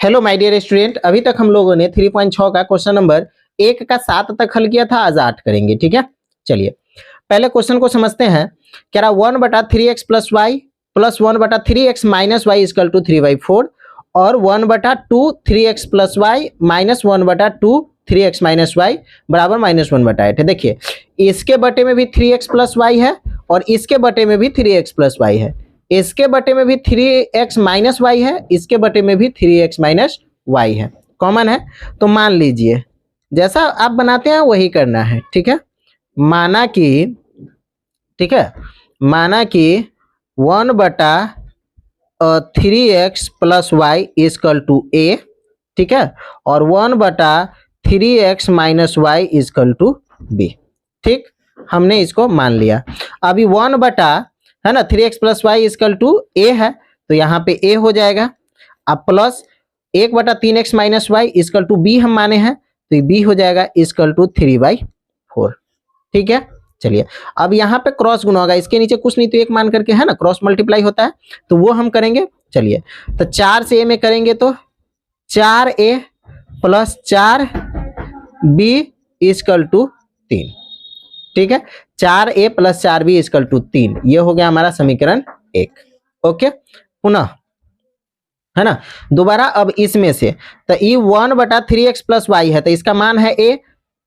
Hello my dear student, अभी तक हम लोगों ने 3.6 का क्वेश्चन नंबर 1 का 7 तक हल किया था। आज 8 करेंगे, ठीक है। चलिए पहले क्वेश्चन को समझते हैं। कह रहा 1/3x plus y plus 1/3x minus y is equal to 3/4 और 1/2 3x plus y minus 1/2 3x minus y बराबर -1/8 है। देखिए इसके बटे में भी 3x प्लस वाई है और इसके बटे में भी 3x प्लस वाई है। इसके बटे में भी 3x माइनस वाई है, इसके बटे में भी 3x माइनस वाई है, कॉमन है। तो मान लीजिए जैसा आप बनाते हैं वही करना है, ठीक है। माना कि ठीक है, माना कि 1/3x plus y is equal to a, ठीक है, और 1/3x minus y is equal to b. ठीक, हमने इसको मान लिया। अभी 1 बटा है ना 3x plus y is equal to a है, तो यहाँ पे ए हो जाएगा। अब plus 1/3x minus y is equal to b हम माने हैं, तो बी हो जाएगा इजकल टू 3/4। ठीक है, चलिए अब यहाँ पे क्रॉस गुना होगा, इसके नीचे कुछ नहीं तो एक मान करके है ना, क्रॉस मल्टीप्लाई होता है, तो वो हम करेंगे। चलिए तो 4 से ए में करेंगे तो 4a plus 4b equal to 3। ठीक है, 4a plus 4b equal to 3, ये हो गया हमारा समीकरण 1। ओके, पुनः है ना दोबारा अब इसमें से तो ये 1/3x प्लस वाई है, तो इसका मान है a,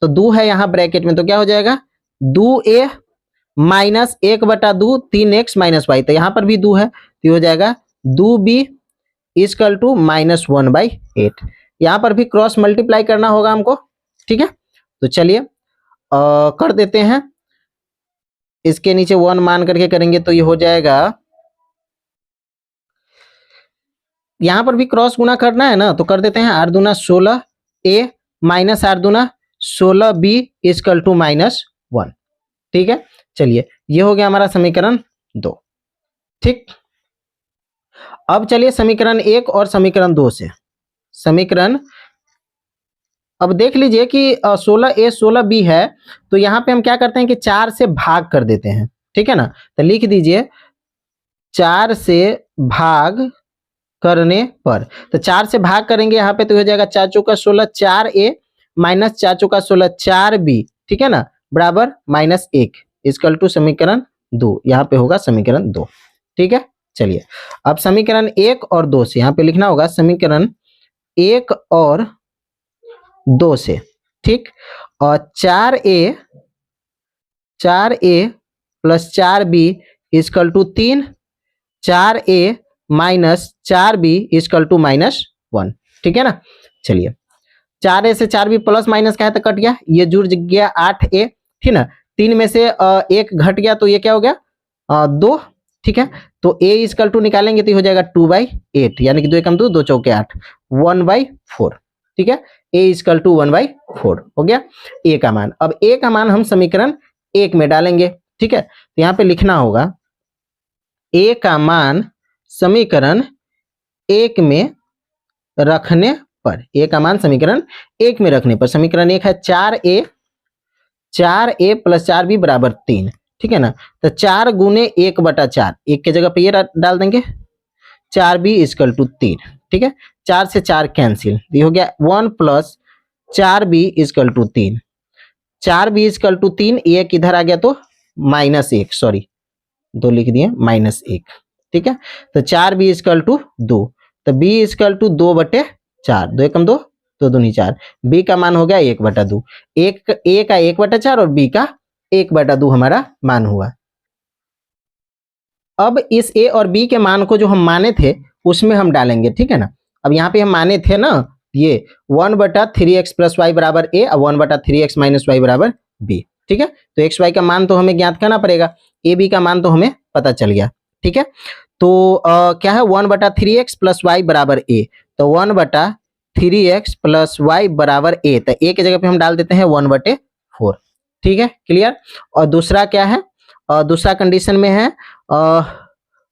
तो 2 है यहाँ ब्रैकेट में, तो क्या हो जाएगा 2a minus 1/2 3x minus Y, तो यहाँ पर भी 2 है, तो हो जाएगा 2b इजकल टू -1/8। यहाँ पर भी क्रॉस मल्टीप्लाई करना होगा हमको, ठीक है। तो चलिए कर देते हैं, इसके नीचे 1 मान करके करेंगे तो ये हो जाएगा, यहाँ पर भी क्रॉस गुना करना है ना, तो कर देते हैं 8 दूना 16a माइनस 8 दूना 16b इजकल टू -1। ठीक है, चलिए ये हो गया हमारा समीकरण 2। ठीक, अब चलिए समीकरण 1 और समीकरण 2 से समीकरण, अब देख लीजिए कि 16a 16b है, तो यहाँ पे हम क्या करते हैं कि 4 से भाग कर देते हैं, ठीक है ना। तो लिख दीजिए 4 से भाग करने पर, तो 4 से भाग करेंगे यहाँ पे तो हो जाएगा 4 चौका 16 4a माइनस 4 चौका 16 4b, ठीक है ना, बराबर -1 इजकल टू समीकरण 2, यहाँ पे होगा समीकरण 2। ठीक है, चलिए अब समीकरण 1 और 2 से यहाँ पे लिखना होगा समीकरण 1 और 2 से, ठीक, और 4a plus 4b equal to 3, 4a minus 4b equal to -1। ठीक है ना, चलिए 4a से 4b प्लस माइनस का है तो कट गया, ये जुड़ गया 8a, ठीक ना, 3 में से 1 घट गया तो ये क्या हो गया 2। ठीक है, तो a इजकल टू निकालेंगे तो हो जाएगा 2/8, यानी कि 2 एकम 2 2 चौके 8 1/4। ठीक है, a इजकल टू 1/4 हो गया a का मान। अब a का मान हम समीकरण 1 में डालेंगे, ठीक है, तो यहाँ पे लिखना होगा a का मान समीकरण 1 में रखने पर, a का मान समीकरण 1 में रखने पर, समीकरण 1 है 4a प्लस 4b बराबर 3, ठीक है ना, तो 4 गुने 1/4, 1 के जगह पे ये डाल देंगे 4b इजकल टू 3। ठीक है, 4 से 4 कैंसिल, ये हो गया 1 plus 4b equal to 3, 4b equal to 3, एक इधर आ गया तो -1, सॉरी 2 लिख दिए -1। ठीक है, तो 4b इजकल टू 2, तो b इजकल टू 2/4, 2 एकम 2 2 दूनी 4, b का मान हो गया 1/2, एक a का 1/4 और b का 1/2 हमारा मान हुआ। अब इस a और b के मान को जो हम माने थे उसमें हम डालेंगे, ठीक है ना। अब यहाँ पे हम माने थे ना ये 1/3x प्लस वाई बराबर a और 1/3x माइनस वाई बराबर b, ठीक है, तो एक्स वाई का मान तो हमें ज्ञात करना पड़ेगा, ए बी का मान तो हमें पता चल गया। ठीक है, तो क्या है 1/3x प्लस वाई बराबर a, तो 1/3x प्लस वाई बराबर a, तो a के जगह पे हम डाल देते हैं 1/4। ठीक है, क्लियर। और दूसरा क्या है, दूसरा कंडीशन में है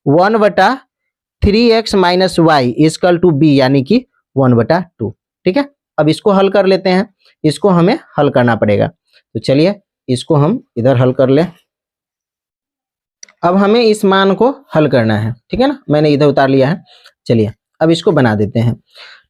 1/3x minus y is equal to b, यानी कि 1/2। ठीक है, अब इसको हल कर लेते हैं, इसको हमें हल करना पड़ेगा, तो चलिए इसको हम इधर हल कर ले। अब हमें इस मान को हल करना है, ठीक है ना, मैंने इधर उतार लिया है। चलिए अब इसको बना देते हैं।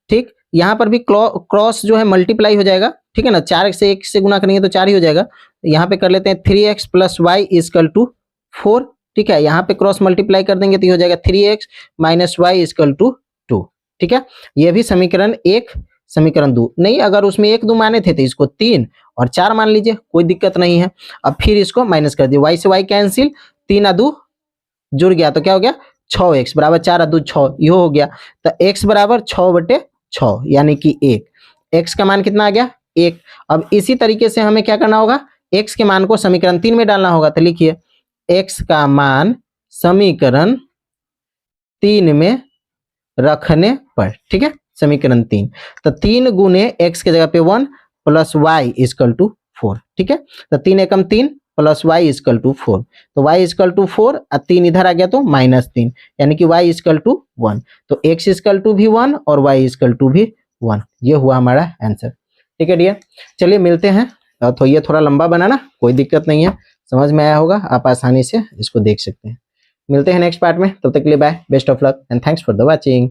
ठीक, यहाँ पर भी क्रॉस जो है मल्टीप्लाई हो जाएगा, ठीक है ना, 4x से 1 से गुना करेंगे तो 4 ही हो जाएगा। यहाँ पे कर लेते हैं 3x plus y is equal to 4, ठीक है, यहाँ पे क्रॉस मल्टीप्लाई कर देंगे तो ये हो जाएगा 3x minus y is equal to 2, ठीक है। ये भी समीकरण 1, समीकरण 2 नहीं, अगर उसमें 1 2 माने थे तो इसको 3 और 4 मान लीजिए, कोई दिक्कत नहीं है। अब फिर इसको माइनस कर दिए, y से y कैंसिल, 3 आ 2 जुड़ गया तो क्या हो गया 6x बराबर 4 आ 2 6, ये हो गया। तो x बराबर 6/6 यानी कि 1, x का मान कितना आ गया 1। अब इसी तरीके से हमें क्या करना होगा, x के मान को समीकरण 3 में डालना होगा। तो लिखिए x का मान समीकरण 3 में रखने पर, ठीक है, समीकरण 3, तो 3 गुने x के जगह पे 1 प्लस y इजकल टू 4, ठीक है। तो 3 एकम 3 प्लस y इजकल टू 4, तो y इजकल टू 4 और 3 इधर आ गया तो -3, यानी कि y इजकल टू 1, तो x इजकल टू भी 1 और y इजकल टू भी 1, ये हुआ हमारा आंसर, ठीक है डियर। चलिए मिलते हैं, तो ये थोड़ा लंबा बना ना, कोई दिक्कत नहीं है, समझ में आया होगा, आप आसानी से इसको देख सकते हैं। मिलते हैं नेक्स्ट पार्ट में, तब तक के लिए bye, best of luck and thanks for the watching.